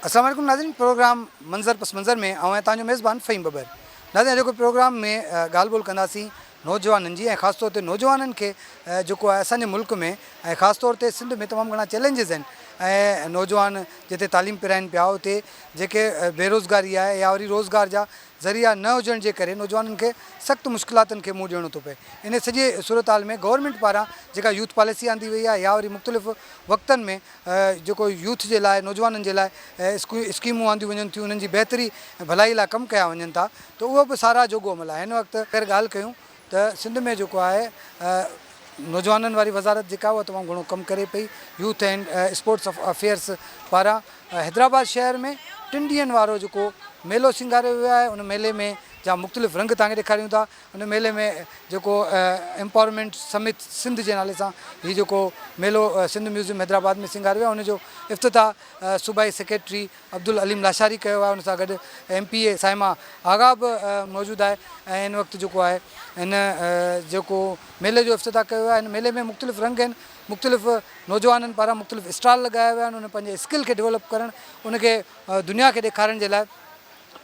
अस्सलाम वालेकुम नाज़रीन, प्रोग्राम मंज़र पस मंज़र में आऊं तव्हांजो मेज़बान फ़हीम बबर। नाज़रीन, अॼोको प्रोग्राम में ॻाल्हि ॿोल कंदासीं नौजवाननि जी, ऐं ख़ासि तौर ते नौजवाननि खे जेको आहे असांजे मुल्क में ऐं ख़ासि तौर ते सिंध में तमामु घणा चैलेंजिस आहिनि। ऐं नौजवान जिते तालीम पिराइनि पिया उते जेके बेरोज़गारी आहे या वरी रोज़गार जा ज़रिया न हुजण जे करे नौजवाननि खे सख़्तु मुश्किलातुनि खे मुंहुं ॾियणो थो पए। इन सॼे सूरत हाल में गवर्नमेंट पारां जेका यूथ पॉलिसी आंदी वई आहे या वरी मुख़्तलिफ़ वक़्तनि में जेको यूथ जे लाइ नौजवाननि जे लाइ स्कीमूं आंदियूं वञनि थियूं, उन्हनि जी बहितरी भलाई लाइ कमु कया वञनि था, त उहो बि सारा जोॻो अमल आहे। हिन वक़्तु अगरि ॻाल्हि कयूं त सिंध में जेको आहे नौजवाननि वारी वज़ारत जेका उहा तमामु घणो कमु करे पई। यूथ एंड स्पोर्ट्स अफेयर्स पारां हैदराबाद शहर में 3 ॾींहंनि वारो जेको मेलो सिंगारियो वियो आहे, उन मेले में जा मुख़्तलिफ़ रंग तव्हांखे ॾेखारियूं था। उन मेले में जेको एम्पावरमेंट समिट सिंध जे नाले सां हीउ जेको मेलो सिंध म्यूज़ियम हैदराबाद में सिंगारियो आहे, उनजो इफ़्तिताह सूबाई सेक्रेटरी अब्दुल अलीम लाशारी कयो आहे। उन सां गॾु MPA साइमा आगा बि मौजूदु आहे। ऐं हिन वक़्तु जेको आहे हिन जेको मेले जो इफ़्तिताह कयो आहे, हिन मेले में मुख़्तलिफ़ रंग आहिनि, मुख़्तलिफ़ नौजवाननि पारां मुख़्तलिफ़ स्टॉल लॻाया विया आहिनि। उन पंहिंजे स्किल खे डेवलप करणु, उनखे दुनिया खे ॾेखारण जे लाइ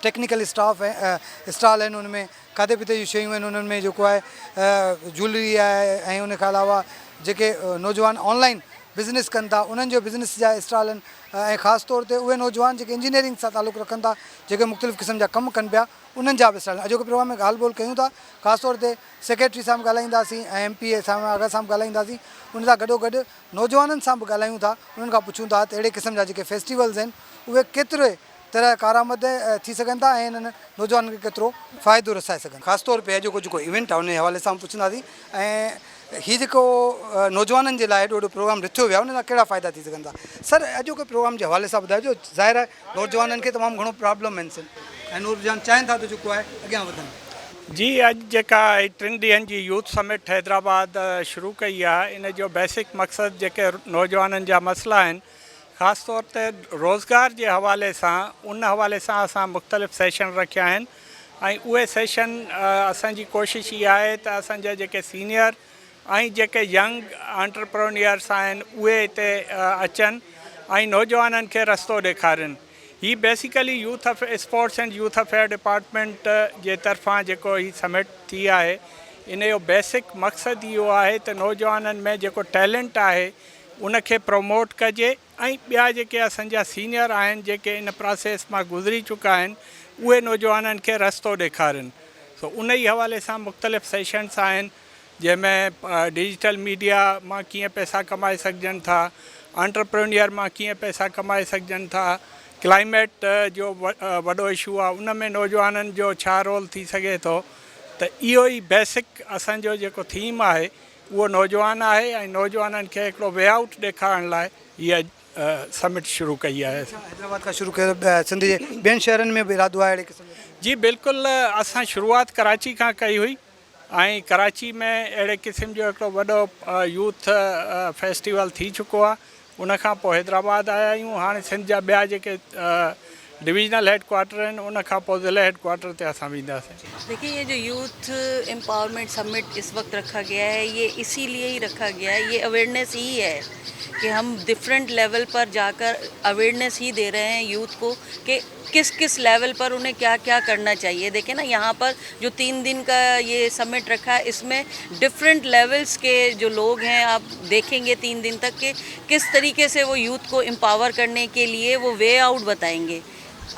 टेक्निकल स्टाफ ऐं स्टॉल आहिनि। उनमें खाधे पीते जूं शयूं आहिनि, उन्हनि में जेको आहे ज्वैलरी आहे। ऐं उन खां अलावा जेके नौजवान ऑनलाइन बिज़नेस कनि था, उन्हनि जो बिज़नेस जा स्टॉल आहिनि। ऐं ख़ासि तौर ते उहे नौजवान जेके इंजीनियरिंग सां तालुक़ु रखनि था, जेके मुख़्तलिफ़ क़िस्म जा कमु कनि पिया, उन्हनि जा बि स्टॉल आहिनि। अॼोके प्रोग्राम में ॻाल्हि ॿोल कयूं था, ख़ासि तौर ते सेक्रेटरी सां बि ॻाल्हाईंदासीं ऐं MPA सां आगा सां बि ॻाल्हाईंदासीं। उन सां गॾोगॾु नौजवाननि सां बि ॻाल्हायूं था, उन्हनि खां पुछूं था त अहिड़े क़िस्म जा जेके फेस्टिवल्स आहिनि उहे केतिरे तरह कारआमद थी सघनि था ऐं हिननि नौजवाननि खे केतिरो फ़ाइदो रसाए सघनि। ख़ासि तौर पे अॼोको जेको इवेंट आहे उन जे हवाले सां पुछंदासीं। ऐं हीउ जेको नौजवाननि जे लाइ एॾो वॾो प्रोग्राम रिथियो वियो आहे, उन सां कहिड़ा फ़ाइदा थी सघनि था? सर, अॼोके प्रोग्राम जे हवाले सां ॿुधाइजो। ज़ाहिर आहे नौजवाननि खे तमामु घणो प्रॉब्लम आहिनि ऐं नौजवान चाहिनि था त जेको आहे अॻियां वधनि। जी, अॼु जेका 3 ॾींहंनि जी यूथ समिट हैदराबाद शुरू कई आहे, इन जो बेसिक मक़सदु जेके नौजवाननि जा मसइला आहिनि, ख़ासि तौर ते रोज़गार जे हवाले सां, उन हवाले सां असां मुख़्तलिफ़ सेशन रखिया आहिनि। ऐं उहे सेशन असांजी कोशिश इहा आहे त असांजा जेके सीनियर ऐं जेके यंग एंटरप्रेन्योर्स आहिनि उहे हिते अचनि ऐं नौजवाननि खे रस्तो ॾेखारनि। ही basically youth sports and youth affair department जे तरफ़ां जेको ही समिट थी आहे, इन जो बेसिक मक़सदु इहो आहे त नौजवाननि में जेको टैलेंट आहे उनखे प्रमोट कजे ऐं ॿिया जेके असांजा सीनियर आहिनि जेके इन प्रोसेस मां गुज़री चुका आहिनि, उहे नौजवाननि खे रस्तो ॾेखारनि। सो उन ई हवाले सां मुख़्तलिफ़ सेशन्स आहिनि जंहिंमें डिजिटल मीडिया मां कीअं पैसा कमाए सघजनि था, एंटरप्रेन्योर मां कीअं पैसा कमाए सघजनि था, क्लाइमेट जो वॾो इशू आहे उन में नौजवाननि जो छा रोल थी सघे थो। त इहो ई बेसिक असांजो जेको थीम आहे उहो नौजवान आहे ऐं नौजवाननि खे हिकिड़ो वे आउट ॾेखारण लाइ हीअ समिट शुरू कई आहे। हैदराबाद खां शुरू कयो, सिंध जे ॿियनि शहरनि में बि इरादो आहे अहिड़े क़िस्म जो? जी बिल्कुलु, असां शुरूआत कराची खां कई हुई ऐं कराची में अहिड़े क़िस्म जो हिकिड़ो वॾो यूथ फेस्टिवल थी चुको आहे। उन खां पोइ हैदराबाद आया आहियूं। हाणे सिंध जा ॿिया जेके डिविजनल हेडक्वार्टर आहिनि उन खां पोइ ज़िले हेडक्वार्टर ते असां वेंदासीं। देखिए, ये जो यूथ एम्पावरमेंट समिट इस वक्त रखा गया है, ये इसीलिए ही रखा गया है, ये अवेयरनेस ही है कि हम डिफरेंट लेवल पर जाकर अवेयरनेस ही दे रहे हैं यूथ को कि किस किस लेवल पर उन्हें क्या क्या करना चाहिए। देखें ना, यहाँ पर जो 3 दिन का ये समिट रखा है, इसमें डिफरेंट लेवल्स के जो लोग हैं आप देखेंगे 3 दिन तक के किस तरीके से वो यूथ को एम्पावर करने के लिए वो वे आउट बताएंगे।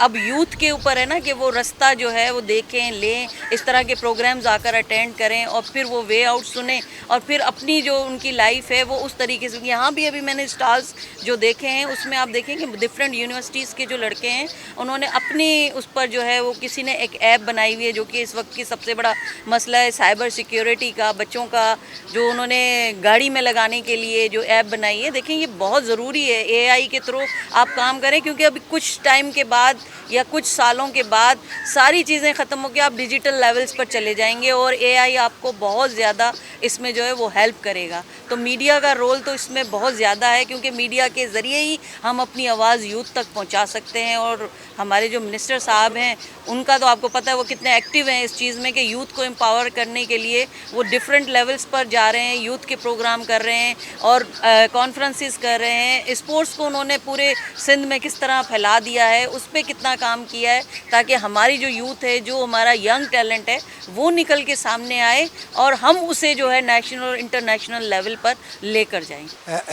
अब यूथ के ऊपर है ना कि वो रास्ता जो है वो देखें, लें, इस तरह के प्रोग्राम्स आकर अटेंड करें और फिर वो वे आउट सुने और फिर अपनी जो उनकी लाइफ है वो उस तरीके से। यहाँ भी अभी मैंने स्टॉल्स जो देखे हैं उसमें आप देखें कि डिफरेंट यूनिवर्सिटीज़ के जो लड़के हैं उन्होंने अपनी उस पर जो है वो किसी ने एक ऐप बनाई हुई है जो कि इस वक्त की सबसे बड़ा मसला है साइबर सिक्योरिटी का, बच्चों का, जो उन्होंने गाड़ी में लगाने के लिए जो ऐप बनाई है। देखें, ये बहुत ज़रूरी है, AI के थ्रू आप काम करें, क्योंकि अभी कुछ टाइम के बाद या कुछ सालों के बाद सारी चीज़ें ख़त्म होकर आप डिजिटल लेवल्स पर चले जाएंगे और AI आपको बहुत ज़्यादा इसमें जो है वो हेल्प करेगा। तो मीडिया का रोल तो इसमें बहुत ज़्यादा है, क्योंकि मीडिया के ज़रिए ही हम अपनी आवाज़ यूथ तक पहुंचा सकते हैं। और हमारे जो मिनिस्टर साहब हैं उनका तो आपको पता है वो कितने एक्टिव हैं इस चीज़ में कि यूथ को एम्पावर करने के लिए वो डिफरेंट लेवल्स पर जा रहे हैं, यूथ के प्रोग्राम कर रहे हैं और कॉन्फ्रेंसेस कर रहे हैं। स्पोर्ट्स को उन्होंने पूरे सिंध में किस तरह फैला दिया है, उस पर कितना काम किया है, ताकि हमारी जो यूथ है, जो हमारा यंग टैलेंट है, वो निकल के सामने आए और हम उसे जो है नेशनल और इंटरनेशनल लेवल पर लेकर जाएं।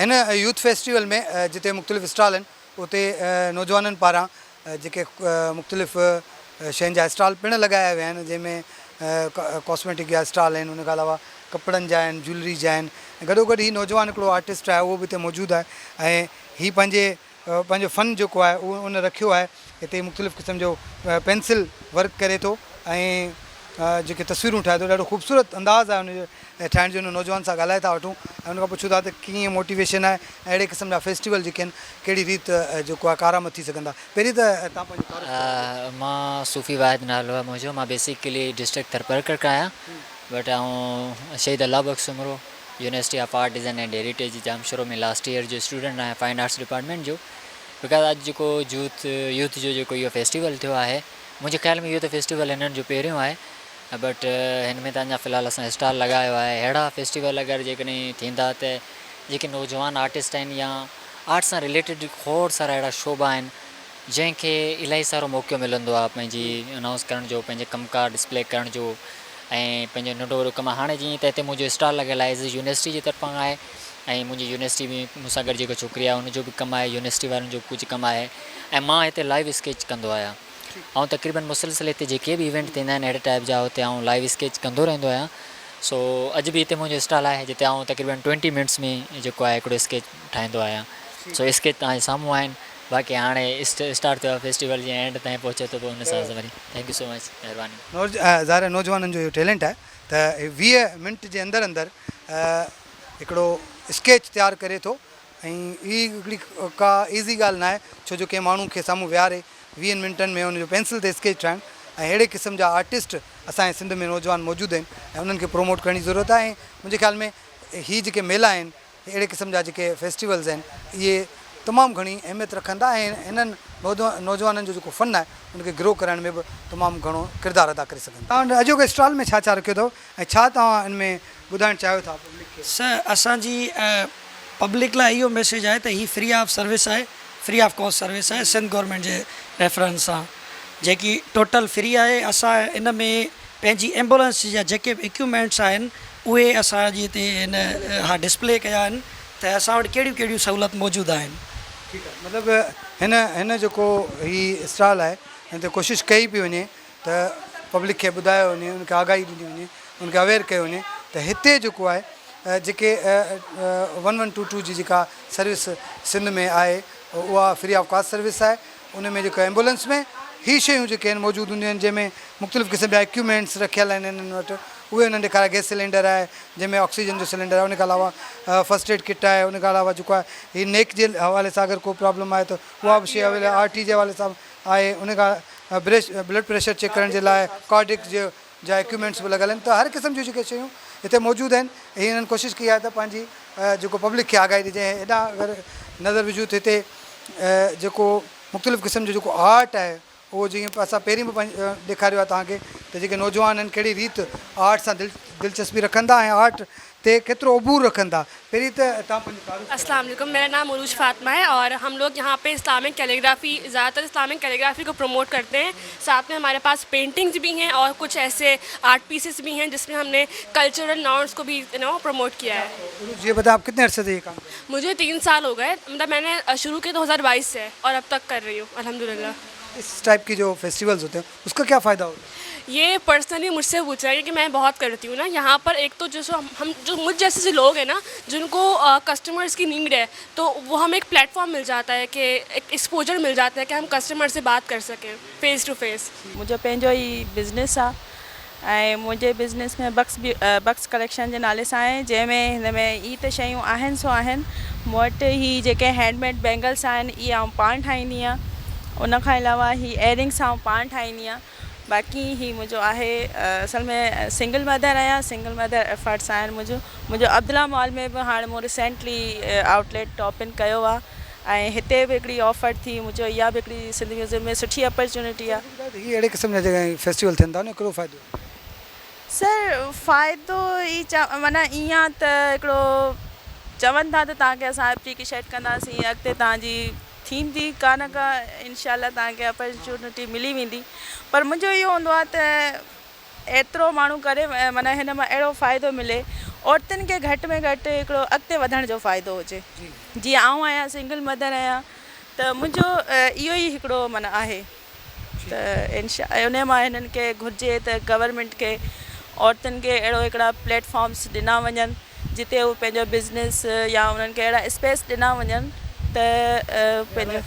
इन यूथ फेस्टिवल में जिते मुख़्तलिफ़ स्टॉल आहिनि उते नौजवाननि पारां जेके मुख़्तलिफ़ शयुनि जा स्टॉल पिण लॻाया विया आहिनि, जंहिंमें कॉस्मेटिक जा स्टॉल आहिनि, उन खां अलावा कपिड़नि जा आहिनि, ज्वेलरी जा आहिनि। गॾोगॾु ही नौजवान हिकिड़ो आर्टिस्ट आहे उहो बि हिते मौजूदु आहे ऐं ही पंहिंजो फ़न जेको आहे उहो उन रखियो आहे। हिते मुख़्तलिफ़ क़िस्म जो पेंसिल वर्क करे थो ऐं जेके तस्वीरूं ठाहे थो, ॾाढो ख़ूबसूरत अंदाज़ आहे उनजो ठाहिण जो। उन नौजवान सां ॻाल्हाए था वठूं ऐं उनखां पुछूं था त कीअं मोटिवेशन आहे, अहिड़े क़िस्म जा फेस्टिवल जेके आहिनि कहिड़ी रीति जेको आहे कारआमद थी सघंदा। पहिरीं त तव्हां पंहिंजो मां सूफ़ी वाहिद नालो आहे मुंहिंजो। मां बेसिकली डिस्ट्रिक्ट थरपरकर खां आहियां, बट आउं Shaheed Allah Bakhsh Umro university of art design and heritage Jamshoro में लास्ट ईयर जो स्टूडेंट आहियां फाइन आर्ट्स डिपार्टमेंट जो। बिकॉज अॼु जेको यूथ जो जेको इहो फेस्टिवल थियो आहे, मुंहिंजे ख़्याल में इहो त फेस्टिवल हिननि जो पहिरियों आहे, बट हिन में त अञा फ़िलहाल असां स्टॉल लॻायो आहे। अहिड़ा फेस्टिवल अगरि जेकॾहिं थींदा त जेके नौजवान आर्टिस्ट आहिनि या आर्ट सां रिलेटेड खोड़ सारा अहिड़ा शोबा आहिनि जंहिंखे इलाही सारो मौक़ो मिलंदो आहे पंहिंजी अनाउंस करण जो, पंहिंजे कमकार डिस्प्ले करण जो ऐं पंहिंजो नंढो वॾो कमु। हाणे जीअं त हिते मुंहिंजो स्टॉल लॻियल आहे एज़ यूनिवर्सिटी जी तरफ़ां आहे ऐं मुंहिंजी यूनिवर्सिटी में मूंसां गॾु जेको छोकिरी आहे उनजो बि कमु आहे, यूनिवर्सिटी वारनि जो कुझु कमु आहे ऐं मां हिते लाइव स्केच कंदो आहियां। ऐं तक़रीबन मुसलसिल हिते जेके बि इवेंट थींदा आहिनि अहिड़े टाइप जा हुते आउं लाइव स्केच कंदो रहंदो आहियां। सो अॼु बि हिते मुंहिंजो स्टॉल आहे जिते आउं तक़रीबन 20 मिनट्स में जेको आहे हिकिड़ो स्केच ठाहींदो आहियां। सो स्केच तव्हांजे साम्हूं आहिनि। बाक़ी हाणे स्टार्ट थियो आहे फेस्टिवल जीअं एंड ताईं पहुचे थो पोइ हुन हिसाब सां वरी। थैंक यू सो मच, महिरबानी। ज़ाहिर नौजवाननि जो इहो टैलेंट आहे त 20 मिंट जे अंदरि हिकिड़ो स्केच तयारु करे थो ऐं ही हिकिड़ी का ईज़ी ॻाल्हि न आहे, छो जो कंहिं माण्हू खे साम्हूं विहारे 20 मिंटनि में हुनजो पेंसिल ते स्केच ठाहिणु ऐं अहिड़े क़िस्म जा आर्टिस्ट असांजे सिंध में नौजवान मौजूदु आहिनि ऐं उन्हनि खे प्रोमोट करण जी ज़रूरत आहे। ऐं मुंहिंजे ख़्याल में ही जेके मेला आहिनि, अहिड़े क़िस्म जा जेके फेस्टिवल्स आहिनि, इहे तमामु घणी अहमियत रखंदा ऐं हिननि नौजवाननि जो जेको फ़न आहे उनखे ग्रो करण में बि तमामु घणो किरदारु अदा करे सघनि। तव्हां अॼोके स्टॉल में छा छा रखियो अथव ऐं छा तव्हां हिन में ॿुधाइणु चाहियो था पब्लिक खे? सर, असांजी पब्लिक लाइ इहो मैसेज आहे त ही फ्री ऑफ सर्विस आहे, फ्री ऑफ कॉस्ट सर्विस आहे सिंध गवर्नमेंट जे रेफरेंस सां, जेकी टोटल फ्री आहे। असां इन में पंहिंजी एम्बुलेंस जा जेके इक्विपमेंट्स आहिनि उहे असांजे हिते हिन हा डिस्प्ले कया आहिनि त असां वटि कहिड़ियूं कहिड़ियूं सहूलियत मौजूदु आहिनि। ठीकु आहे, मतिलबु हिन जेको ही स्टॉल आहे हिन ते कोशिशि कई पई वञे त पब्लिक खे ॿुधायो वञे, उनखे आगाही ॾिनी वञे, उनखे अवेयर कयो वञे त हिते जेको आहे जेके 1122 जी जेका सर्विस सिंध में आहे उहा फ्री ऑफ कास्ट सर्विस आहे। उन में जेको एम्बुलेंस में ही शयूं जेके आहिनि मौजूदु हूंदियूं आहिनि, जंहिंमें मुख़्तलिफ़ क़िस्म जा इक्विपमेंट्स रखियल आहिनि हिननि वटि, उहे उन्हनि ॾेखारिया। गैस सिलेंडर आहे जंहिंमें ऑक्सीजन जो सिलेंडर आहे, उन खां अलावा फर्स्ट एड किट आहे, उन खां अलावा जेको आहे ही नेक जे हवाले सां अगरि को प्रॉब्लम आहे त उहा बि शइ अवेलेबल RT जे हवाले सां आहे। उन खां ब्लड प्रेशर चेक करण जे लाइ कार्डिक जा इक्विपमेंट्स बि लॻल आहिनि। त हर क़िस्म जूं जेके शयूं हिते मौजूदु आहिनि। हिननि कोशिशि कई आहे त पंहिंजी जेको पब्लिक खे आगाही ॾिजे। हेॾा अगरि नज़र विझूं त हिते जेको मुख़्तलिफ़ क़िस्म जो जेको आर्ट आहे उहो जीअं असां पहिरीं बि ॾेखारियो आहे तव्हांखे त जेके नौजवान आहिनि कहिड़ी रीति आर्ट सां दिलचस्पी रखंदा ऐं आर्ट ते केतिरो अबूर रखंदा। पहिरीं त तव्हां पंहिंजो अस्सलाम वालेकुम, मेरा नाम उरूज फातिमा है और हम लोग यहाँ पे इस्लामिक कैलीग्राफी, ज़्यादातर इस्लामिक कैलीग्राफी को प्रमोट करते हैं। साथ में हमारे पास पेंटिंग्स भी हैं और कुछ ऐसे आर्ट पीसेस भी हैं जिसमें हमने कल्चरल नॉर्म्स को भी प्रमोट किया है। ये बताएं आप कितने अरसे से ये काम? मुझे 3 साल हो गए, मतलब मैंने शुरू किया 2022 से और अब तक कर रही हूँ अल्हम्दुलिल्लाह। इस टाइप की जो फेस्टिवल्स होते हैं उसका क्या फ़ायदा होता है? ये पर्सनली मुझसे पूछा है कि मैं बहुत करती हूँ ना यहाँ पर। एक तो जैसे हम जो मुझ जैसे जो लोग हैं ना जिनको कस्टमर्स की नीड है, तो वो हमें एक प्लेटफॉर्म मिल जाता है कि एक एक्सपोजर मिल जाता है कि हम कस्टमर से बात कर सकें फेस टू फेस। मुझे पंहिंजो ई बिज़नेस आहे ऐं मुंहिंजे बिज़नेस में बक्स कलेक्शन जे नाले सां आहे, जंहिंमें हिन में ई त शयूं आहिनि सो आहिनि। मूं वटि ही जेके हैंडमेड बैंगल्स आहिनि इहे आउं पाण ठाहींदी आहियां। उन खां अलावा ही इयरिंग्स आउं पाण ठाहींदी आहियां। बाक़ी ही मुंहिंजो आहे असल में सिंगल मदर आहियां, सिंगल मदर एफर्ट्स आहिनि मुंहिंजो अब्दुला मॉल में बि हाणे मूं रिसेंटली आउटलेट ओपन कयो आहे ऐं हिते बि हिकिड़ी ऑफर थी मुंहिंजो, इहा बि हिकिड़ी सिंधी म्यूज़ियम में सुठी अपॉर्चुनिटी आहे। हीअ अहिड़े क़िस्म जा जॻह फेस्टिवल थियनि था न, हिकिड़ो फ़ाइदो सर फ़ाइदो ई माना ईअं त हिकिड़ो चवनि था त तव्हांखे असां एप्लीकेशन कंदासीं, अॻिते तव्हांजी थींदी का न का इनशाला तव्हांखे अपॉर्चुनिटी मिली वेंदी, पर मुंहिंजो इहो हूंदो आहे त एतिरो माण्हू करे माना हिन मां अहिड़ो फ़ाइदो मिले औरतुनि खे घटि में घटि हिकिड़ो अॻिते वधण जो फ़ाइदो हुजे। जीअं आउं आहियां सिंगल मदर आहियां त मुंहिंजो इहो ई हिकिड़ो माना आहे त उन मां हिननि खे घुरिजे त गवर्नमेंट खे औरतुनि खे अहिड़ो हिकिड़ा प्लेटफॉर्म्स ॾिना वञनि जिते उहे पंहिंजो बिज़नेस या उन्हनि खे अहिड़ा स्पेस ॾिना वञनि त पंहिंजो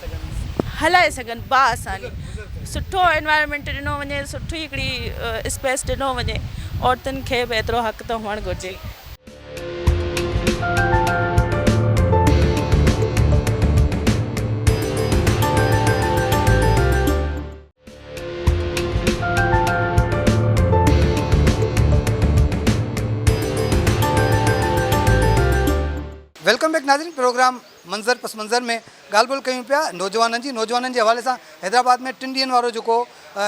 हलाए सघनि बाआसानी, सुठो एनवायरनमेंट ॾिनो वञे, सुठी हिकिड़ी स्पेस ॾिनो वञे, औरतुनि खे बि एतिरो हक़ त हुअणु घुरिजे। वेलकम बैक नाज़रीन, प्रोग्राम मंज़र पस मंज़र में ॻाल्हि ॿोल कयूं पिया नौजवाननि जे हवाले सां। हैदराबाद में 3 ॾींहंनि वारो जेको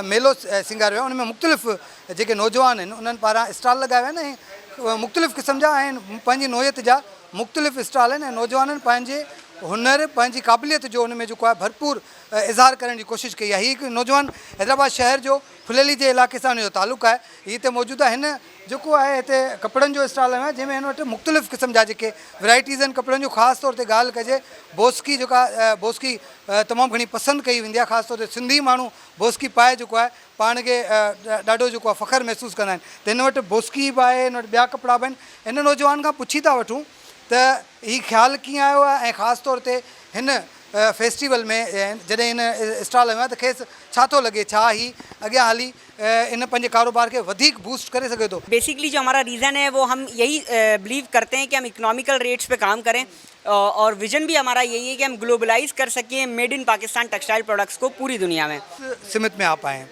मेलो सिंगारियो आहे, उन में मुख़्तलिफ़ जेके नौजवान आहिनि उन्हनि पारां स्टॉल लॻाया आहिनि ऐं मुख़्तलिफ़ क़िस्म जा आहिनि, पंहिंजी नोयत जा मुख़्तलिफ़ स्टॉल आहिनि ऐं नौजवाननि पंहिंजे हुनर पंहिंजी क़ाबिलियत जो उन में जेको आहे भरपूर इज़हार करण जी कोशिशि कई आहे। हीअ हिकु नौजवान हैदराबाद शहर जो फुलेली जे इलाइक़े सां हुनजो तालुक़ु आहे। हीअ हिते मौजूदु आहे। हिन जेको आहे हिते कपिड़नि जो स्टॉल आहे जंहिंमें हिन वटि मुख़्तलिफ़ क़िस्म जा जेके वैराइटीज़ आहिनि कपिड़नि जो। ख़ासि तौर ते ॻाल्हि कजे बोस्की, जेका बोस्की तमामु घणी पसंदि कई वेंदी आहे, ख़ासि तौर ते सिंधी माण्हू बोस्की पाए जेको आहे पाण खे ॾाढो जेको आहे फ़ख़्रु महसूसु कंदा आहिनि। त हिन वटि बोस्की बि आहे, हिन वटि ॿिया कपिड़ा बि आहिनि। हिन नौजवान खां पुछी था वठूं त हीउ ख़्यालु कीअं आयो आहे ऐं ख़ासि तौर ते हिन फेस्टिवल में जॾहिं हिन स्टॉल आयो आहे त खेसि छा थो लॻे, छा ही अॻियां हली इन पंहिंजे कारोबार खे वधीक बूस्ट करे सघे थो। बेसिकली जो हमारा रीज़न है वो हम यही बिलीव करते हैं कि हम इकोनॉमिकल रेट्स पे काम करें और विजन भी हमारा यही है कि हम ग्लोबलाइज कर सकें made in Pakistan textile products को पूरी दुनिया में। सिमत में आप आए हैं,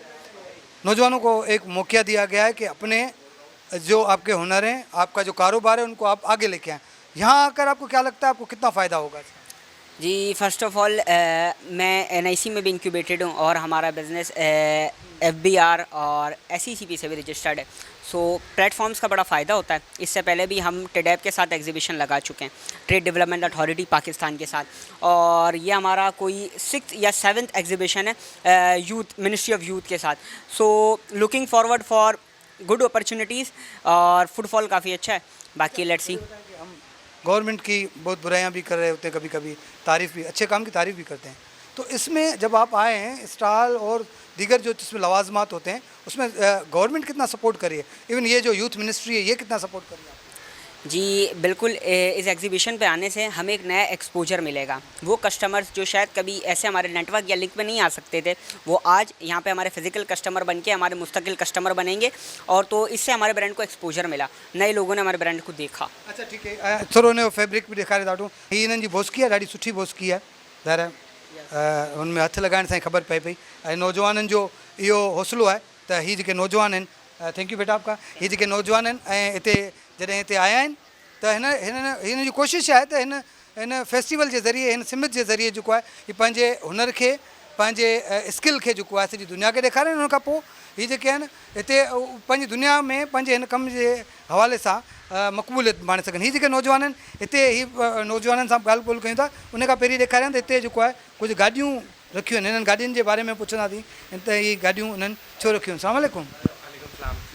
नौजवानों को एक मौका दिया गया है कि अपने जो आपके हुनर हैं, आपका जो कारोबार है, उनको आप आगे लेके आएँ। यहाँ आकर आपको क्या लगता है, आपको कितना फ़ायदा होगा? जी, फ़र्स्ट ऑफ़ ऑल मैं NIC में भी इंक्यूबेटेड हूँ और हमारा बिज़नेस FBR और SECP से भी रजिस्टर्ड है। सो प्लेटफॉर्म्स का बड़ा फ़ायदा होता है। इससे पहले भी हम TEDAP के साथ एग्जीबिशन लगा चुके हैं, ट्रेड डेवलपमेंट अथॉरिटी पाकिस्तान के साथ, और ये हमारा कोई 6th या 7th एग्जीबिशन है यूथ मिनिस्ट्री ऑफ यूथ के साथ। So looking forward for good opportunities और फुटफॉल काफ़ी अच्छा है। बाकी लेट्स सी। गवर्नमेंट की बहुत बुराइयां भी कर रहे होते हैं, कभी कभी तारीफ़ भी, अच्छे काम की तारीफ़ भी करते हैं। तो इसमें जब आप आए हैं स्टॉल और दीगर जो इसमें लवाजमात होते हैं उसमें गवर्नमेंट कितना सपोर्ट करी है, इवन ये जो यूथ मिनिस्ट्री है ये कितना सपोर्ट करी है? जी बिल्कुल, इस एग्जीबिशन पे आने से हमें एक नया एक्सपोजर मिलेगा। वो कस्टमर्स जो शायद कभी ऐसे हमारे नेटवर्क या लिंक में नहीं आ सकते थे, वो आज यहाँ पे हमारे फिजिकल कस्टमर बन के हमारे मुस्तकिल कस्टमर बनेंगे, और तो इससे हमारे ब्रांड को एक्सपोजर मिला, नए लोगों ने हमारे ब्रांड को देखा। अच्छा ठीक है, थोरो ने फैब्रिक भी ॾेखारे ॾाढो। हीअ हिननि जी बोस्की आहे, ॾाढी सुठी बोस्की आहे, ज़ाहिर हुनमें हथु लॻाइण सां ई ख़बर पए पई। ऐं नौजवाननि जो इहो हौसलो आहे त हीअ जेके नौजवान आहिनि, थैंक यू बेटा आपका, हीअ जेके नौजवान आहिनि ऐं हिते जॾहिं हिते आया आहिनि त हिन जी कोशिशि आहे त हिन फेस्टिवल जे ज़रिए, हिन सिमत जे ज़रिए जेको आहे हीअ पंहिंजे हुनर खे, पंहिंजे स्किल खे जेको आहे सॼी दुनिया खे ॾेखारनि। हुन खां पोइ हीअ जेके आहिनि हिते पंहिंजी दुनिया में पंहिंजे हिन कम जे हवाले सां मक़बूलियत माणे सघनि। हीअ जेके नौजवान आहिनि हिते, हीअ नौजवाननि सां ॻाल्हि ॿोल कयूं था, उन खां पहिरीं ॾेखारिया त हिते जेको आहे कुझु गाॾियूं रखियूं आहिनि। हिननि गाॾियुनि जे बारे में पुछंदासीं त इहे गाॾियूं हिननि छो रखियूं आहिनि। अस्सलाम वालेकुम।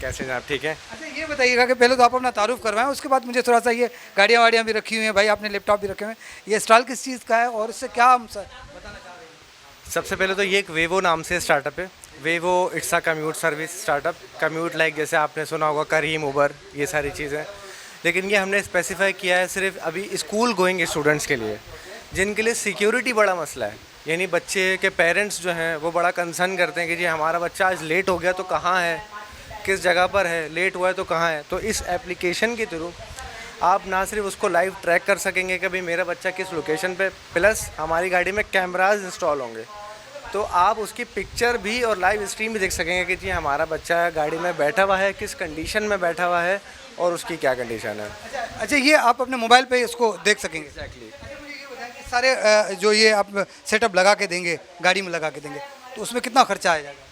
कैसे हैं आप, ठीक है? अच्छा ये बताइएगा कि पहले तो आप अपना तारुफ करवाएं, उसके बाद मुझे थोड़ा सा ये गाड़ियाँ वाड़ियाँ भी रखी हुई हैं, भाई आपने लैपटॉप भी रखे हुए हैं, ये स्टॉल किस चीज़ का है और इससे क्या हम बताना चाह रहे हैं? सबसे पहले तो ये एक वेवो नाम से स्टार्टअप है। Wevo it's a commute service startup. Commute like जैसे आपने सुना होगा करीम, उबर, ये सारी चीज़ें। लेकिन ये हमने स्पेसिफाई किया है सिर्फ अभी स्कूल गोइंग स्टूडेंट्स के लिए, जिनके लिए सिक्योरिटी बड़ा मसला है। यानी बच्चे के पेरेंट्स जो हैं वो बड़ा कंसर्न करते हैं कि जी हमारा बच्चा आज लेट हो गया तो कहाँ है, किस जगह पर है, लेट हुआ है तो कहाँ है। तो इस एप्लीकेशन के थ्रू आप ना सिर्फ उसको लाइव ट्रैक कर सकेंगे कि भाई मेरा बच्चा किस लोकेशन पे, प्लस हमारी गाड़ी में कैमराज इंस्टॉल होंगे तो आप उसकी पिक्चर भी और लाइव स्ट्रीम भी देख सकेंगे कि जी हमारा बच्चा गाड़ी में बैठा हुआ है, किस कंडीशन में बैठा हुआ है और उसकी क्या कंडीशन है। अच्छा, ये आप अपने मोबाइल पे इसको देख सकेंगे। एग्जैक्टली। सारे जो ये आप सेटअप लगा के देंगे, गाड़ी में लगा के देंगे, तो उसमें कितना खर्चा आ जाएगा?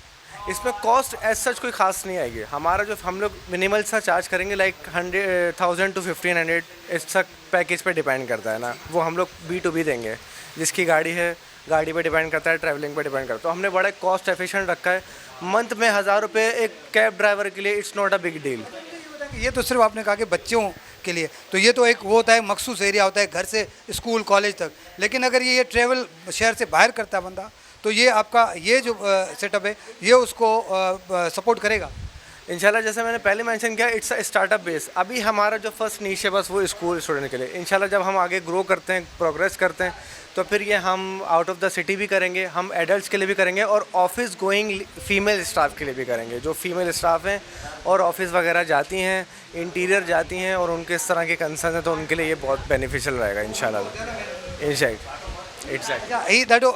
इसमें कॉस्ट एज सच कोई खास नहीं आएगी। हमारा जो हम लोग मिनिमल सा चार्ज करेंगे लाइक 100,000 to 1,500, इस तक पैकेज पे डिपेंड करता है ना। वो हम लोग B2B देंगे, जिसकी गाड़ी है गाड़ी पे डिपेंड करता है, ट्रैवलिंग पे डिपेंड करता है। तो हमने बड़ा कॉस्ट एफिशिएंट रखा है। मंथ में 1,000 रुपये एक कैब ड्राइवर के लिए it's not a big deal. ये तो सिर्फ आपने कहा कि बच्चों के लिए, तो ये तो एक वो होता है मखसूस एरिया होता है, घर से स्कूल कॉलेज तक। लेकिन अगर ये ट्रैवल शहर से बाहर करता है बंदा, तो ये आपका ये जो सेटअप है ये उसको सपोर्ट करेगा इंशाल्लाह। जैसे मैंने पहले मेंशन किया, इट्स अ स्टार्टअप बेस। अभी हमारा जो फर्स्ट नीश है बस वो स्कूल स्टूडेंट के लिए। इंशाल्लाह जब हम आगे ग्रो करते हैं, प्रोग्रेस करते हैं, तो फिर ये हम आउट ऑफ द सिटी भी करेंगे, हम एडल्ट्स के लिए भी करेंगे और ऑफिस गोइंग फीमेल स्टाफ के लिए भी करेंगे। जो फीमेल स्टाफ हैं और ऑफिस वगैरह जाती हैं, इंटीरियर जाती हैं और उनके इस तरह के कंसर्न हैं, तो उनके लिए ये बहुत बेनिफिशियल रहेगा इंशाल्लाह। एग्जैक्ट ही ॾाढो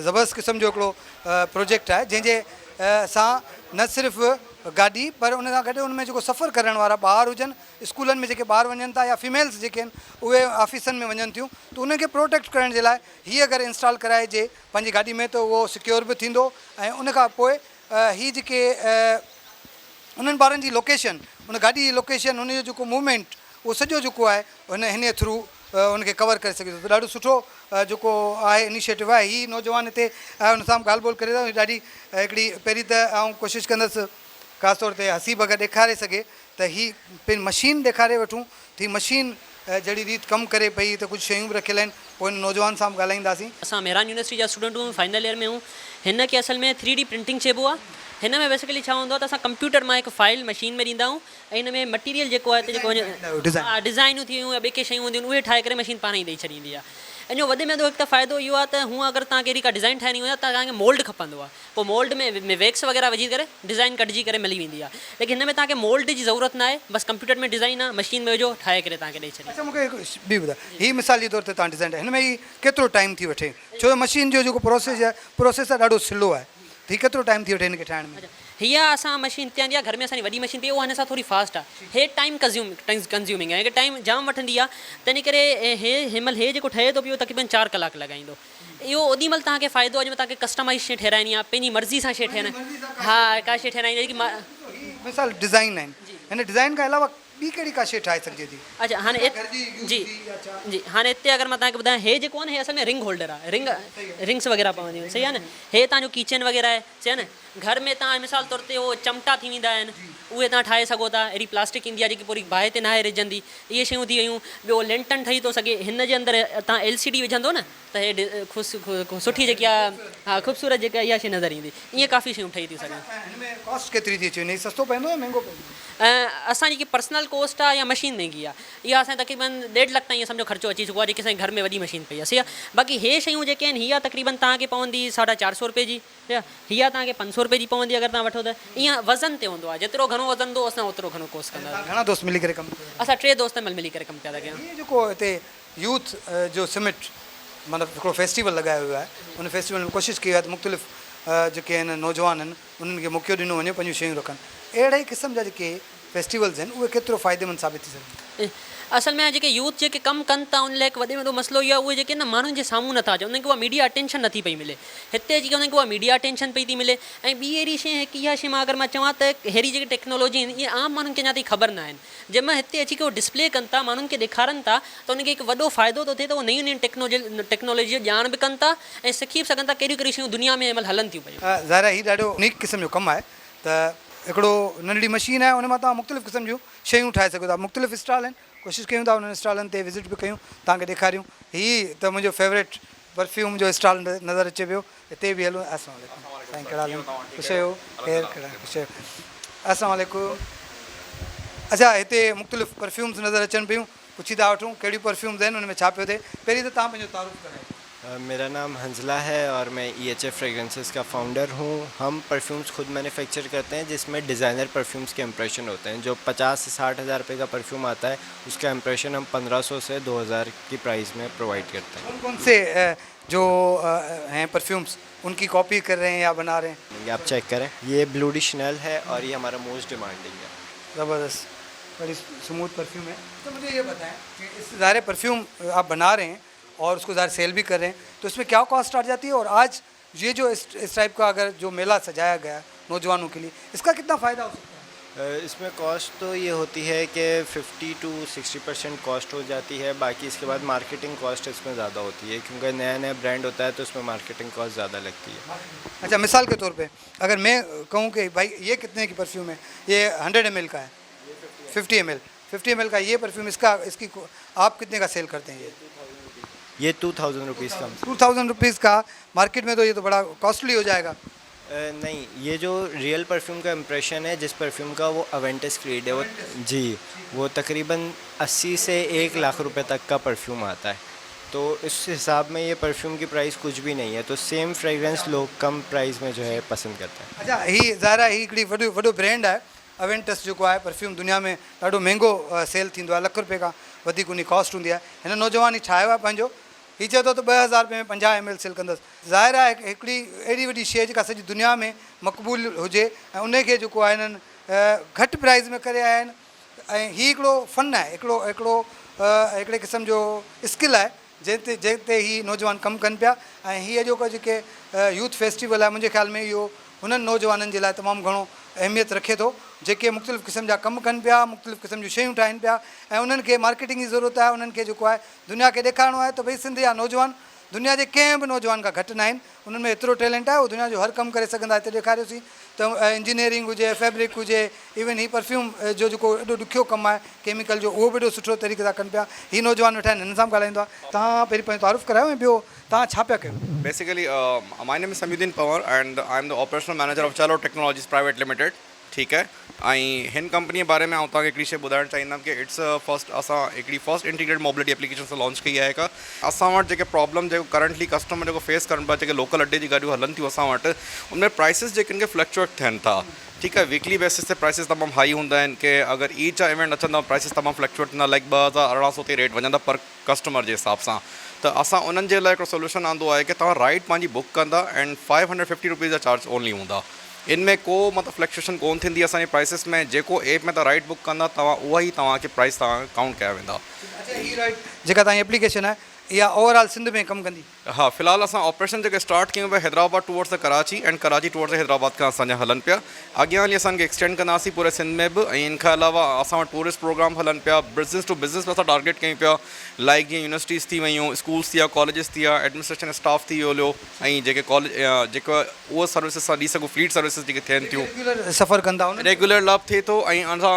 ज़बरदस्त क़िस्म जो हिकिड़ो प्रोजेक्ट आहे, जंहिंजे सां न सिर्फ़ु गाॾी पर उन सां गॾु उन में जेको सफ़र करण वारा ॿार हुजनि, स्कूलनि में जेके ॿार वञनि था या फीमेल्स जेके आहिनि उहे ऑफिसनि में वञनि थियूं, त उनखे प्रोटेक्ट करण जे लाइ हीअ अगरि इंस्टॉल कराइजे पंहिंजी गाॾी में, त उहो सिक्योर बि थींदो। ऐं उन खां पोइ हीअ जेके उन्हनि ॿारनि जी लोकेशन, उन गाॾी जी लोकेशन, उन जो जेको मूवमेंट, उहो सॼो जेको आहे हिन थ्रू उनखे कवर करे सघे थो। त ॾाढो सुठो जेको आहे इनिशिएटिव आहे। हीअ नौजवान हिते हुन सां ॻाल्हि ॿोल करे था। ॾाढी हिकिड़ी पहिरीं त आउं कोशिशि कंदुसि ख़ासि तौर ते हसीब अगरि ॾेखारे सघे त हीअ पंहिंजी मशीन ॾेखारे वठूं, त मशीन जहिड़ी रीति कमु करे पई, त कुझु शयूं बि रखियल आहिनि, पोइ हिन नौजवान सां बि ॻाल्हाईंदासीं। असां मेहरान यूनिवर्सिटी जा स्टूडेंट हूं, फाइनल ईयर में हूं। हिन खे असल में 3D प्रिंटिंग चइबो आहे। हिन में बेसिकली छा हूंदो आहे त असां कंप्यूटर मां हिकु फाइल मशीन में ॾींदा आहियूं ऐं हिन में मटीरियल जेको आहे त जेको डिज़ाइनूं थी वियूं या ॿिए के शयूं हूंदियूं आहिनि, उहे ठाहे करे मशीन पाण ई ॾेई छॾींदी आहे। इन जो वधि में वधि हिकु त फ़ाइदो इहो आहे त हूअं अगरि तव्हांखे अहिड़ी का डिज़ाइन ठाहिणी हुजे त तव्हांखे मोल्ड खपंदो आहे, पोइ मोल्ड में वैक्स वग़ैरह विझी करे डिज़ाइन कढिजी करे मिली वेंदी आहे। लेकिन हिन में तव्हांखे मोल्ड जी ज़रूरत न आहे, बसि कंप्यूटर में डिज़ाइन आहे, मशीन में विझो, ठाहे करे तव्हांखे ॾेई छॾे। अच्छा, मूंखे ॿी ॿुधायो, हीअ मिसाल जे तौर ते तव्हां डिज़ाइन हिन में ही केतिरो टाइम थी वठे? छो त मशीन जो जेको प्रोसेस आहे ॾाढो स्लो आहे, त हीअ केतिरो टाइम थी वठे हिनखे ठाहिण में? हीअ असां मशीन हिते आंदी आहे, घर में असांजी वॾी मशीन पई आहे, उहा हिन सां थोरी फास्ट आहे। हे टाइम कंज़्यूमिंग आहे, टाइम जाम वठंदी आहे, तंहिं करे हिनमहिल हे जेको ठहे थो पियो तक़रीबन 4 कलाक लॻाईंदो। इहो ओॾी महिल तव्हांखे फ़ाइदो आहे जंहिंमें तव्हांखे कस्टमाइज़ शइ ठहिराइणी आहे, पंहिंजी मर्ज़ी सां शइ ठहिराइणी, हा का शइ ठहिराइणी आहे। मिसाल डिज़ाइन आहिनि, हिन डिज़ाइन खां अलावा ॿी कहिड़ी का शइ ठाहे सघिजे थी? अच्छा, हाणे जी हाणे हिते अगरि मां तव्हांखे ॿुधायां, हे जेको आहे न, हे असल में रिंग होल्डर आहे, रिंग्स वग़ैरह पवंदियूं आहिनि, सही आहे न। हे तव्हांजो किचन वग़ैरह आहे, सही आहे न। घर में तव्हां मिसाल तौर ते उहो चमटा थी वेंदा आहिनि, उहे तव्हां ठाहे सघो था। अहिड़ी प्लास्टिक ईंदी आहे जेकी पूरी बाहि ते नाहे रिझंदी, इहे शयूं थी वियूं। ॿियो लेंटन ठही थो सघे, हिन जे अंदरि तव्हां LCD विझंदो न त हे सुठी जेकी आहे, हा ख़ूबसूरत जेका इहा शइ नज़र ईंदी। ईअं काफ़ी शयूं ठही थियूं सघनि। हिन में कॉस्ट केतिरी थी अचे? सस्तो पवंदो या महांगो पवंदो? असां जेकी पर्सनल कोस्ट आहे या मशीन महांगी आहे, इहा असांखे तक़रीबन 1.5 लाख ताईं सम्झो ख़र्चो अची चुको आहे, जेके असांजे घर में वॾी मशीन पई आहे, सही आहे। बाक़ी हे शयूं जेके आहिनि, हीअ तक़रीबन तव्हांखे पवंदी 450 रुपए जी, हीअ तव्हांखे 500 रुपए जी पवंदी अगरि तव्हां वठो त। ईअं वज़न ते हूंदो आहे, जेतिरो घणो वज़न हूंदो असां ओतिरो घणो कोस्ट कंदा। घणा दोस्त मिली करे कमु? असां 3 दोस्त मिली करे कमु पिया था कयूं। इहो जेको हिते यूथ जो समिट मतिलबु हिकिड़ो फेस्टिवल लॻायो वियो आहे, उन फेस्टिवल में कोशिशि कई आहे त मुख़्तलिफ़ जेके आहिनि नौजवान आहिनि उन्हनि खे मौक़ो ॾिनो वञे पंहिंजूं शयूं रखनि। अहिड़ा ई क़िस्म जा जेके फेस्टिवल्स आहिनि उहे केतिरो फ़ाइदेमंद साबित थी सघनि? असल में जेके यूथ जेके कमु कनि था, उन लाइ हिकु वॾे में वॾो मसइलो इहो आहे, उहे जेके न माण्हुनि जे साम्हूं नथा अचनि, उन्हनि खे उहा मीडिया अटेंशन नथी पई मिले। हिते जेके उन्हनि खे उहा मीडिया अटेंशन पई थी मिले। ऐं ॿी अहिड़ी शइ हिकु इहा शइ मां अगरि मां चवां त अहिड़ी जेकी टेक्नोलॉजी आहिनि, इहे आम माण्हुनि खे अञा ताईं ख़बर न आहिनि। जंहिंमहिल हिते अची करे डिस्प्ले कनि था, माण्हुनि खे ॾेखारनि था, त उनखे हिकु वॾो फ़ाइदो थो थिए, त उहो नयूं नयूं टेक्नोलॉजी जो ॼाण बि कनि था ऐं सिखी बि सघनि था कहिड़ियूं कहिड़ियूं शयूं दुनिया में हिनमहिल हलनि थियूं पयूं। ज़ाहिर आहे हीउ ॾाढो यूनिक क़िस्म जो कमु आहे। त हिकिड़ो नंढड़ी मशीन आहे, उन मां तव्हां मुख़्तलिफ़ क़िस्म जूं शयूं ठाहे सघो था। मुख़्तलिफ़ स्टॉल आहिनि, कोशिशि कयूं था उन्हनि स्टॉलनि ते विज़िट बि कयूं, तव्हांखे ॾेखारियूं। हीअ त मुंहिंजो फेवरेट परफ्यूम जो स्टॉल नज़र अचे पियो, हिते बि हलूं। अस्सलाम वालेकुम साईं, कहिड़ा हाल? ख़ुशि आहियो? ख़ैर, कहिड़ा ख़ुशि आहियो? अस्सलाम वालेकुम। अच्छा, हिते मुख़्तलिफ़ परफ्यूम्स नज़र अचनि पियूं, पुछी था वठूं कहिड़ियूं परफ्यूम्स आहिनि, उन में छा पियो थिए। पहिरीं त तव्हां पंहिंजो तारुफ़ करायो। मेरा नाम हंजला है और मैं EHF फ्रेगरेंसेस का फाउंडर हूँ। हम परफ्यूम्स खुद मैन्युफैक्चर करते हैं जिसमें डिज़ाइनर परफ्यूम्स के इम्प्रेशन होते हैं। जो 50 से 60 हज़ार रुपये का परफ्यूम आता है उसका इम्प्रेशन हम 1500 से 2000 की प्राइस में प्रोवाइड करते हैं। कौन कौन से जो हैं परफ्यूम्स उनकी कॉपी कर रहे हैं या बना रहे हैं? ये आप चेक करें, ये ब्लू डी शनेल है और ये हमारा मोस्ट डिमांडिंग है। ज़बरदस्त, बड़ी स्मूथ परफ्यूम है। तो मुझे ये बताएं कि इस ज़ाहिर परफ्यूम आप बना रहे हैं और उसको ज़ाहिर सेल भी कर रहे हैं, तो इसमें क्या कॉस्ट आ जाती है? और आज ये जो इस टाइप का अगर जो मेला सजाया गया है नौजवानों के लिए, इसका कितना फ़ायदा हो सकता है? इसमें कॉस्ट तो ये होती है कि 50 to 60% कॉस्ट हो जाती है। बाकी इसके बाद मार्केटिंग कॉस्ट इसमें ज़्यादा होती है क्योंकि नया नया ब्रांड होता है तो इसमें मार्केटिंग कॉस्ट ज़्यादा लगती है। अच्छा, मिसाल के तौर पे अगर मैं कहूँ कि भाई ये कितने की परफ्यूम है, ये 100 ml का है, 50 ml का ये परफ्यूम, इसकी आप कितने का सेल करते हैं? ये 2000 रुपीज़ का। 2000 रुपीज़ का मार्केट में, तो ये तो बड़ा कॉस्टली हो जाएगा। नहीं, ये जो रियल परफ्यूम का इम्प्रेशन है, जिस परफ्यूम का वो अवेंटस क्रीड है, वो जी वो तकरीबन 80 से 1 लाख रुपए तक का परफ्यूम आता है। तो इस हिसाब में ये परफ्यूम की प्राइस कुछ भी नहीं है। तो सेम फ्रेगरेंस लोग कम प्राइस में जो है पसंद करते हैं। अच्छा, ही ज़ाहिर ही हिकिड़ी वॾो ब्रांड आहे अवेंटस, जेको आहे परफ्यूम दुनिया में ॾाढो महांगो सेल थींदो आहे, ₹1 खां वधीक उन कॉस्ट हूंदी आहे। हिन नौजवान ही ठाहियो आहे पंहिंजो, हीअ चए थो त 2000 रुपये में 50 ml सेल कंदसि। ज़ाहिर आहे हिकिड़ी एॾी वॾी शइ जेका सॼी दुनिया में मक़बूल हुजे ऐं उनखे जेको आहे हिननि घटि प्राइज़ में करे आया आहिनि। ऐं हीअ हिकिड़ो फ़न आहे, हिकिड़े क़िस्म जो स्किल आहे जंहिंते ही नौजवान कमु कनि पिया। ऐं हीअ जेको जेके यूथ फेस्टिवल आहे, मुंहिंजे ख़्याल में इहो हुननि नौजवाननि जे लाइ तमामु घणो अहमियत रखे थो, जेके मुख़्तलिफ़ क़िस्म जा कमु कनि पिया, मुख़्तलिफ़ क़िस्म जूं शयूं ठाहिनि पिया ऐं उन्हनि खे मार्केटिंग जी ज़रूरत आहे। उन्हनि खे जेको आहे दुनिया खे ॾेखारिणो आहे त भई सिंध जा नौजवान दुनिया जे कंहिं बि नौजवान खां घटि न आहिनि, उन्हनि में एतिरो टैलेंट आहे, उहो दुनिया जो हर कमु करे सघंदा। हिते ॾेखारियोसीं त इंजीनियरिंग हुजे, फैब्रिक हुजे, इवन ही परफ्यूम जो जेको एॾो ॾुखियो कमु आहे केमिकल जो, उहो बि एॾो सुठो तरीक़े सां कनि पिया। ही नौजवान वेठा आहिनि, हिन सां ॻाल्हाईंदो आहे। तव्हां पहिरीं पंहिंजो तारुफ़ करायो ऐं ॿियो तव्हां छा पिया कयो? Basically my name is Samiuddin Pawar and I am the operational manager of चलो टेक्नोलॉजीज़ प्राइवेट लिमिटेड। ठीक है, ऐं हिन कंपनी जे बारे में आउं तव्हांखे हिकिड़ी शइ ॿुधाइणु चाहींदुमि कि इट्स असां हिकिड़ी फर्स्ट इंटीग्रेटेड मोबिलिटी एप्लीकेशन सां लॉन्च कई आहे। हिकु असां वटि जेके प्रॉब्लम जेको करंटली कस्टमर जेको फेस करनि पिया, जेके लोकल अड्डे जी गाॾियूं हलनि थियूं असां वटि, उनमें प्राइसिस जेके इनखे फ्लक्चुएट थियनि था। ठीक है, वीकली बेसिस ते प्राइसिस तमामु हाई हूंदा आहिनि कि अगरि ईच इवेंट अचंदा प्राइसिस तमामु फ्लक्चुएट थींदा, लाइक 2400 ते रेट वञंदा पर कस्टमर जे हिसाब सां। त असां उन्हनि जे लाइ हिकिड़ो सोल्यूशन आंदो आहे कि तव्हां राइड पंहिंजी बुक कंदा एंड 550 रुपीज़ जा चार्ज ओनली हूंदा। इनमें को मतिलबु फ्लक्चुएशन कोन थींदी असांजे प्राइसिस में। जेको ऐप में तव्हां राइड बुक कंदा तव्हां उहा ई तव्हांखे प्राइस तव्हां काउंट कया वेंदा। अच्छा, ही राइड जेका तव्हांजी एप्लीकेशन आहे इहा ओवरऑल सिंध में कमु कंदी? हाँ, फ़िलहालु असां ऑपरेशन जेके स्टार्ट कयूं पिया Hyderabad towards the Karachi and Karachi towards Hyderabad खां असांजा हलनि पिया। अॻियां हली असांखे एक्सटेंड कंदासीं पूरे सिंध में बि। ऐं इन खां अलावा असां वटि टूरिस्ट प्रोग्राम हलनि पिया, बिज़नेस टू बिज़नेस में असां टारगेट कयूं पिया, लाइक जीअं यूनिवर्सिटीज़ थी वियूं, स्कूल्स थी विया, कॉलेजिस थी विया, एडमिनिस्ट्रेशन स्टाफ थी वियो, ऐं जेके कॉलेज जेको उहो सर्विसिस असां ॾेई सघूं, फ्लीट सर्विसिस जेके थियनि थियूं, सफ़र कंदा रेगुलर लाभ थिए थो। ऐं असां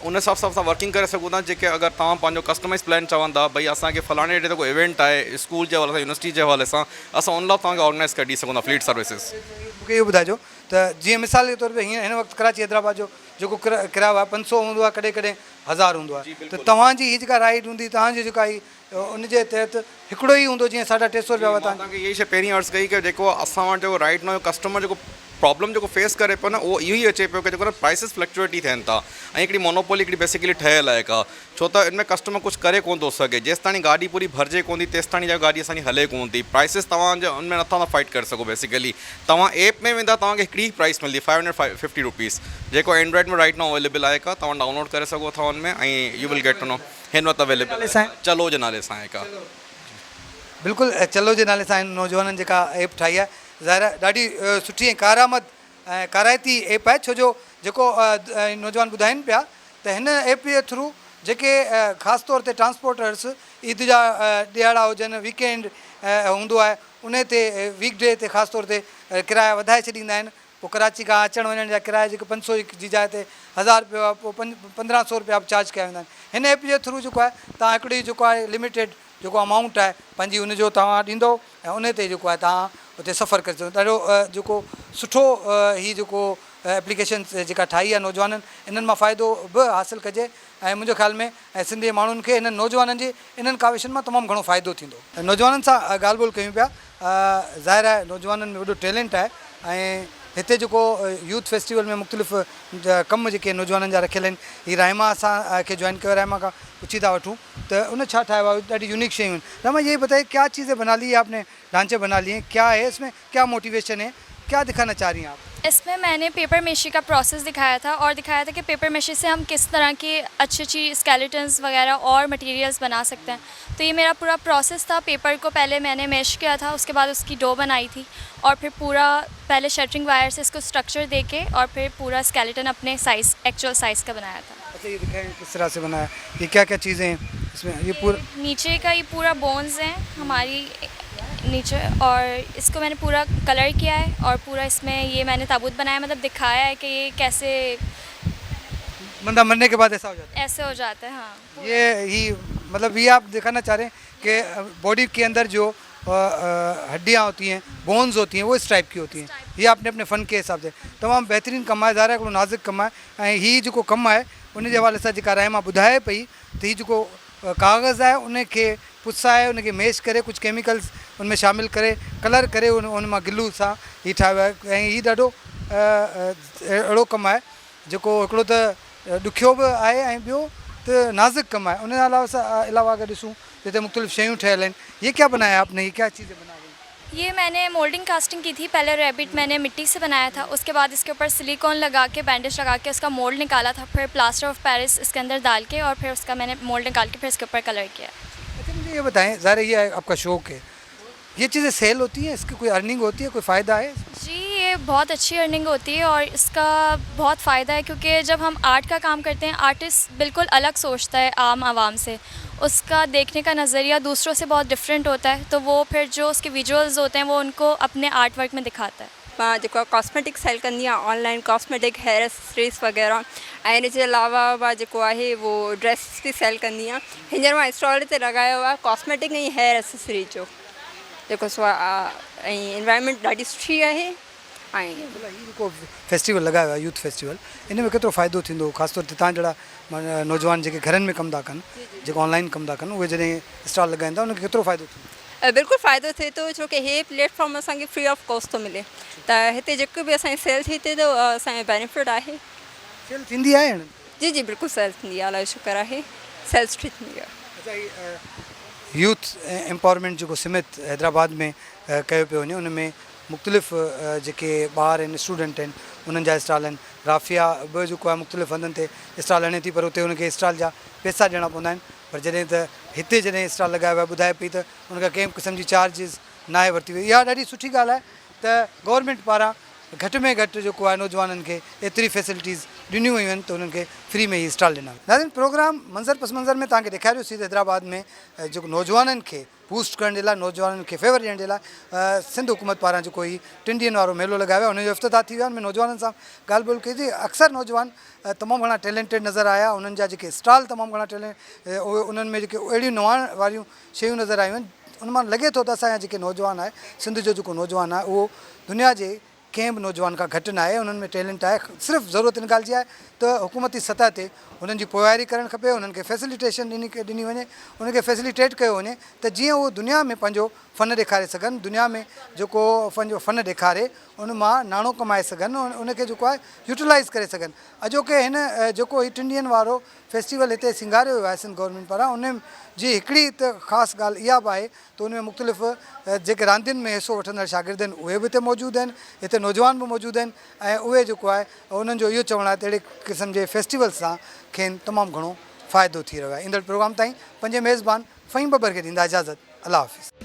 उन हिसाब सां असां वर्किंग करे सघूं था। जेके अगरि तव्हां पंहिंजो कस्टमाइज़ प्लान चवंदा भई असांखे फलाणे डेट ते कोई इवेंट आहे स्कूल जे हवाले सां, यूनिवर्सिटी जे हवाले सां, असां उन लाइ तव्हांखे ऑर्गेनाइज़ करे ॾेई सघूं था फ्लीट सर्विसिस। मूंखे इहो ॿुधाइजो त जीअं मिसाल जे तौर ते हीअं हिन वक़्तु कराची हैदराबाद जो जेको किरायो आहे 500 हूंदो आहे, कॾहिं कॾहिं 1000 हूंदो आहे। त तव्हांजी हीअ जेका राइड हूंदी, तव्हांजी जेका उनजे तहत हिकिड़ो ई हूंदो जीअं 350 रुपया वरिता? तव्हांखे इहा शइ पहिरीं अर्ज़ु कई कि जेको असां वटि जेको राइट न कस्टमर जेको प्रॉब्लम जेको फेस करे पियो न, उहो इहो ई अचे पियो कि जेको न प्राइसिस फ्लक्चुएट ई थियनि था। ऐं हिकिड़ी मोनोपोली हिकिड़ी बेसिकली ठहियलु आहे का, छो त इनमें कस्टमर कुझु करे कोन थो सघे। जेसि ताणी गाॾी पूरी भरिजे कोन थी तेसि ताणी गाॾी असांजी हले कोन थी। प्राइसिस तव्हांजे उनमें नथा फाइट करे सघो। बेसिकली तव्हां ऐप में वेंदा तव्हांखे हिकिड़ी प्राइस मिलंदी 550 रुपीज़, जेको एंड्रॉइड में राइट नाउ अवेलेबल आहे का, तव्हां डाउनलोड करे सघो था उनमें। ऐं U will get to know हिन वक़्तु अवेलेबल चलो जे नाले सां आहे का। बिल्कुलु, चलो जे नाले सां नौजवाननि जेका ऐप ठाही आहे, ज़ाहिर आहे ॾाढी सुठी ऐं कारआमद ऐं काराइती ऐप आहे। छो जो जेको नौजवान ॿुधाइनि पिया त हिन ऐप जे थ्रू जेके ख़ासि तौर ते ट्रांसपोर्टर्स ईद जा ॾियारा हुजनि, वीकेंड हूंदो आहे, उन ते वीकडे ते ख़ासि तौर ते किराया वधाए छॾींदा आहिनि। पोइ कराची खां अचण वञण जा किराया जेके 500 जी जाइ ते 1000 रुपया, पोइ 1500 रुपया बि चार्ज कया वेंदा आहिनि। हिन ऐप जे थ्रू जेको आहे तव्हां हिकिड़ी जेको आहे लिमिटेड जेको अमाउंट आहे पंहिंजी उनजो तव्हां ॾींदो ऐं उन ते जेको आहे तव्हां उते सफ़र करे सघो। ॾाढो जेको सुठो ही जेको एप्लीकेशन जेका ठाही आहे नौजवाननि इन्हनि मां फ़ाइदो बि हासिलु कजे ऐं मुंहिंजे ख़्याल में सिंधी माण्हुनि खे इन्हनि नौजवाननि जे इन्हनि काविशनि मां तमामु घणो फ़ाइदो थींदो। नौजवाननि सां ॻाल्हि ॿोल कयूं पिया। ज़ाहिर आहे नौजवाननि में वॾो टैलेंट आहे ऐं हिते जेको यूथ फेस्टिवल में मुख़्तलिफ़ कम जेके नौजवाननि जा रखियल आहिनि हीअ रहमा असांखे जॉइन कयो, रहमा खां पुछी था वठूं त उन छा ठाहियो आहे, ॾाढी यूनिक शयूं आहिनि। रहमा ये बताइए क्या चीज़ें बना ली है आपने, ढांचे बना लिए हैं, क्या है इसमें, क्या मोटिवेशन है, क्या दिखाना चाह रही हैं आप? इसमें मैंने पेपर मेशी का प्रोसेस दिखाया था और दिखाया था कि पेपर मेशी से हम किस तरह की अच्छी अच्छी स्केलेटन्स वगैरह और मटेरियल्स बना सकते हैं। तो ये मेरा पूरा प्रोसेस था। पेपर को पहले मैंने मेश किया था, उसके बाद उसकी डो बनाई थी और फिर पूरा पहले शटरिंग वायर से इसको स्ट्रक्चर दे के और फिर पूरा स्केलेटन अपने साइज़ एक्चुअल साइज़ का बनाया था। अच्छा ये दिखाएं किस तरह से बनाया, ये क्या क्या चीज़ें हैं इसमें? ये पूरा नीचे का ये पूरा बोन्स हैं हमारी नीचे और इसको मैंने पूरा कलर किया है और पूरा इसमें ये मैंने ताबूत बनाया, मतलब दिखाया है कि ये कैसे बंदा मरने के बाद ऐसा हो जाता है। ऐसे हो जाता है। हाँ ये ही मतलब ये आप दिखाना चाह रहे हैं कि बॉडी के अंदर जो हड्डियाँ होती हैं, बोन्स होती हैं, वो इस टाइप की होती हैं। ये आपने अपने फ़न के हिसाब से तमामु बहितरीनु कमु आहे, ज़ाहिर आहे नाज़ुक कमु आहे ऐं हीअ जेको कमु आहे उन जे हवाले सां जेका रहमा ॿुधाए पई त हीअ जेको कागज़ आहे उनखे पुसाए उनखे मेश करे कुझु केमिकल्स उनमें शामिलु करे कलर करे उन मां गिलू सां हीअ ठाहियो आहे ऐं हीअ ॾाढो अहिड़ो कमु आहे जेको हिकिड़ो त ॾुखियो बि आहे ऐं ॿियो त नाज़ुक कमु आहे। उन अलावा अगर ॾिसूं जिते मुख़्तलिफ़ शयूं ठहियल आहिनि, ये क्या बनाया आपने, ये क्या चीज़ें बना रही? ये मैंने मोल्डिंग कास्टिंग की थी। पहले रैबिट मैंने मिट्टी से बनाया था, उसके बाद इसके ऊपर सिलिकॉन लगा के बैंडेज लगा के उसका मोल्ड निकाला था, फिर प्लास्टर ऑफ पेरिस इसके अंदर डाल के और फिर उसका मैंने मोल्ड निकाल के फिर इसके ऊपर कलर किया। अच्छा मुझे ये बताएं, ज़ाहिर ये आपका शौक़ है, ये चीज़ें सेल होती हैं, इसकी कोई अर्निंग होती है, कोई फ़ायदा है? जी ये बहुत अच्छी अर्निंग होती है और इसका बहुत फ़ायदा है क्योंकि जब हम आर्ट का काम करते हैं, आर्टिस्ट बिल्कुल अलग सोचता है आम आवाम से, उसका देखने का नज़रिया दूसरों से बहुत डिफरेंट होता है, तो वो फिर जो उसके विजुअल्स होते हैं वो उनको अपने आर्ट वर्क में दिखाता है। मां जेको कॉस्मेटिक सेल कंदी आहियां, ऑनलाइन कॉस्मेटिक हेयर एक्सेसरीज़ वग़ैरह ऐं इन जे अलावा मां जेको आहे वो ड्रेस बि सेल कंदी आहियां। हींअर मां स्टॉल ते लॻायो आहे कॉस्मेटिक ऐं हेयर एक्सेसरीज जो जेको सो ऐं इन्वायरमेंट ॾाढी सुठी आहे। ऐं जेको फेस्टिवल लॻायो आहे यूथ फेस्टिवल, इन में केतिरो फ़ाइदो थींदो, ख़ासि तौर ते तव्हां जहिड़ा नौजवान जेके घरनि में कमु था कनि, जेको ऑनलाइन कमु था कनि, उहे जॾहिं स्टॉल लॻाईंदा उनखे केतिरो फ़ाइदो थींदो? बिल्कुलु फ़ाइदो थिए थो छो की हे प्लेटफॉर्म असांखे फ्री ऑफ कॉस्ट थो मिले, त हिते जेको बि असांजी सेल थी थिए थो असांजो बेनिफिट आहे। सेल थींदी आहे? जी जी बिल्कुलु सेल थींदी आहे, अलाह जो शुक्र आहे सेल सुठी थींदी आहे। अच्छा यूथ एम्पावरमेंट जेको सिमित हैदराबाद में कयो पियो वञे, उन में मुख़्तलिफ़ जेके ॿार आहिनि, स्टूडेंट आहिनि, उन्हनि जा स्टॉल आहिनि। राफ़िया बि जेको आहे मुख़्तलिफ़ हंधनि ते स्टॉल हणे थी, पर उते उनखे स्टॉल जा पैसा ॾियणा पवंदा आहिनि, पर जॾहिं त हिते जॾहिं स्टॉल लॻायो आहे ॿुधाए पई त उनखां कंहिं क़िस्म जी चार्जिस न आहे वरिती वई। इहा ॾाढी सुठी ॻाल्हि आहे त गवर्नमेंट पारां घटि में घटि जेको आहे नौजवाननि खे एतिरी फैसिलिटीज़ ॾिनियूं वयूं आहिनि त उन्हनि खे फ्री में ई स्टॉल ॾिना। नाज़रीन प्रोग्राम मंज़र पस मंज़र में तव्हांखे ॾेखारियोसीं हैदराबाद में जेको नौजवाननि खे बूस्ट करण जे लाइ, नौजवाननि खे फेवर ॾियण जे लाइ सिंध हुकूमत पारां जेको ही 3 ॾींहंनि वारो मेलो लॻायो आहे, हुनजो इफ़्तिताह थी वियो आहे। हुन में नौजवाननि सां ॻाल्हि ॿोल कई थी। अक्सर नौजवान तमामु घणा टैलेंटेड नज़र आया, उन्हनि जा जेके स्टॉल तमामु घणा उन्हनि में जेके अहिड़ियूं नवान वारियूं शयूं नज़र आयूं आहिनि, उन मां लॻे थो त असांजा जेके नौजवान आहे, सिंध जो जेको नौजवान आहे उहो दुनिया जे कंहिं बि नौजवान खां घटि न आहे, उन्हनि में टैलेंट आहे। सिर्फ़ु ज़रूरत इन ॻाल्हि जी आहे त हुकूमती सतह ते उन्हनि जी पोयारी करणु खपे, उन्हनि खे फैसिलिटेशन ॾिनी वञे, उनखे फैसिलिटेट कयो वञे त जीअं उहो दुनिया में पंहिंजो फ़न ॾेखारे सघनि, दुनिया में जेको पंहिंजो फ़न ॾेखारे उन मां नाणो कमाए सघनि, उनखे जेको आहे यूटिलाइज़ करे सघनि। अॼोके हिन जेको ही 3 ॾींहंनि वारो फेस्टिवल हिते सिंगारियो वियो आहे सिंध गवर्नमेंट पारां, उन जी हिकिड़ी त ख़ासि ॻाल्हि इहा बि आहे त उन में मुख़्तलिफ़ जेके रांदियुनि में हिसो वठंदड़ शागिर्द आहिनि उहे बि हिते मौजूदु आहिनि, हिते नौजवान बि मौजूदु आहिनि ऐं उहे जेको आहे उन्हनि जो इहो चवणु आहे त अहिड़े क़िस्म जे फेस्टिवल सां खेनि तमामु घणो फ़ाइदो थी रहियो आहे। ईंदड़ प्रोग्राम ताईं पंहिंजे मेज़बान फ़हीम बबर खे ॾींदा इजाज़त। अल्लाह हाफ़िज़।